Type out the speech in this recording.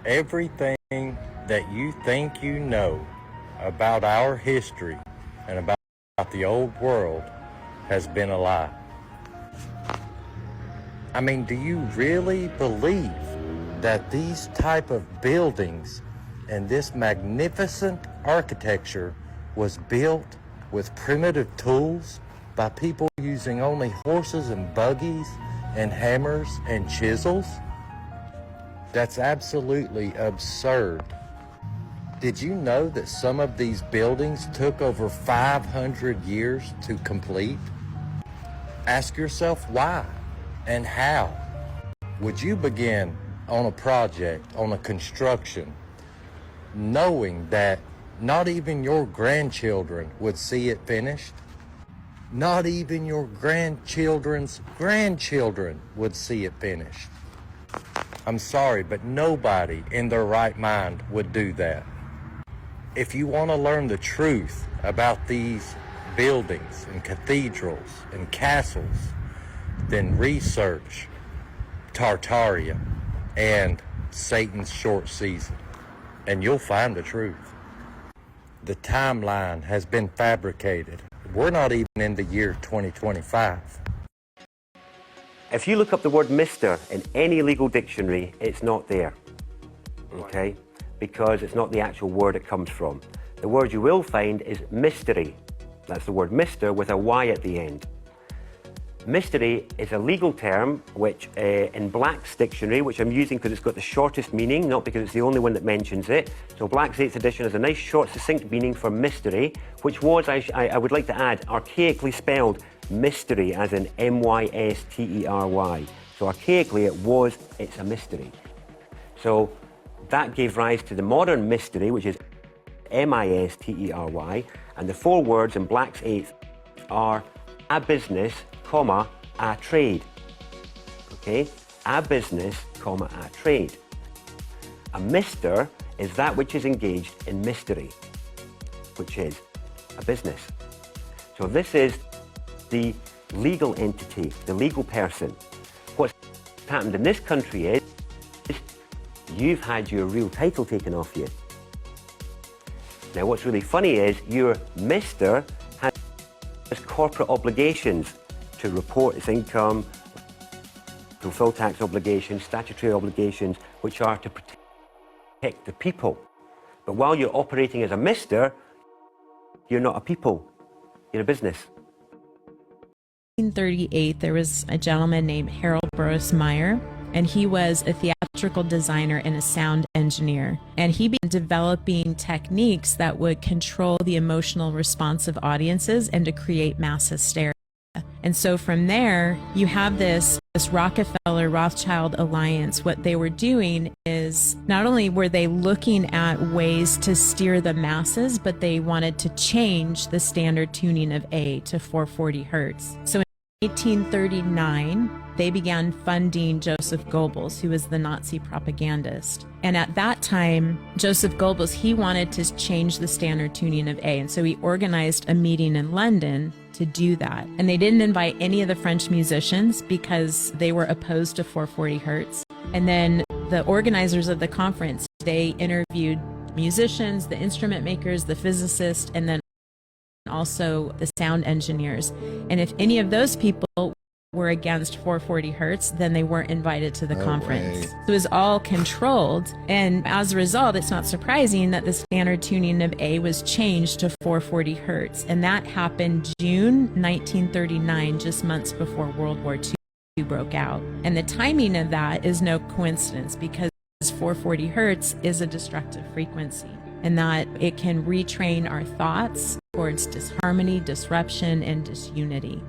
Everything that you think you know about our history and about the old world has been a lie. I mean, do you really believe that these type of buildings and this magnificent architecture was built with primitive tools by people using only horses and buggies and hammers and chisels? That's absolutely absurd. Did you know that some of these buildings took over 500 years to complete? Ask yourself why and how. Would you begin on a project, on a construction, knowing that not even your grandchildren would see it finished? Not even your grandchildren's grandchildren would see it finished. I'm sorry, but nobody in their right mind would do that. If you want to learn the truth about these buildings and cathedrals and castles, then research Tartaria and Satan's short season, and you'll find the truth. The timeline has been fabricated. We're not even in the year 2025. If you look up the word Mr. in any legal dictionary, it's not there, okay? Because it's not the actual word it comes from. The word you will find is mystery. That's the word Mr. with a Y at the end. Mystery is a legal term which in Black's dictionary, which I'm using because it's got the shortest meaning, not because it's the only one that mentions it. So Black's 8th edition has a nice short succinct meaning for mystery, which was, I would like to add, archaically spelled mystery as in M-Y-S-T-E-R-Y. So archaically it's a mystery. So that gave rise to the modern mystery, which is M-I-S-T-E-R-Y, and the 4 words in Black's 8th are a business, comma, a trade. Okay? A business, comma, a trade. A mister is that which is engaged in mystery, which is a business. So this is the legal entity, the legal person. What's happened in this country is you've had your real title taken off you. Now what's really funny is your mister has corporate obligations to report its income, fulfill tax obligations, statutory obligations, which are to protect the people. But while you're operating as a mister, you're not a people, you're a business. 1938, there was a gentleman named Harold Burroughs Meyer, and he was a theatrical designer and a sound engineer. And he began developing techniques that would control the emotional response of audiences and to create mass hysteria. And so from there, you have this Rockefeller-Rothschild alliance. What they were doing is not only were they looking at ways to steer the masses, but they wanted to change the standard tuning of A to 440 hertz. So in 1839, they began funding Joseph Goebbels, who was the Nazi propagandist. And at that time, Joseph Goebbels, he wanted to change the standard tuning of A. And so he organized a meeting in London to do that. And they didn't invite any of the French musicians because they were opposed to 440 hertz. And then the organizers of the conference, they interviewed musicians, the instrument makers, the physicists, and then also the sound engineers. And if any of those people were against 440 hertz, then they weren't invited to the conference. So it was all controlled. And as a result, it's not surprising that the standard tuning of A was changed to 440 hertz. And that happened June 1939, just months before World War II broke out. And the timing of that is no coincidence because 440 hertz is a destructive frequency, and that it can retrain our thoughts towards disharmony, disruption, and disunity.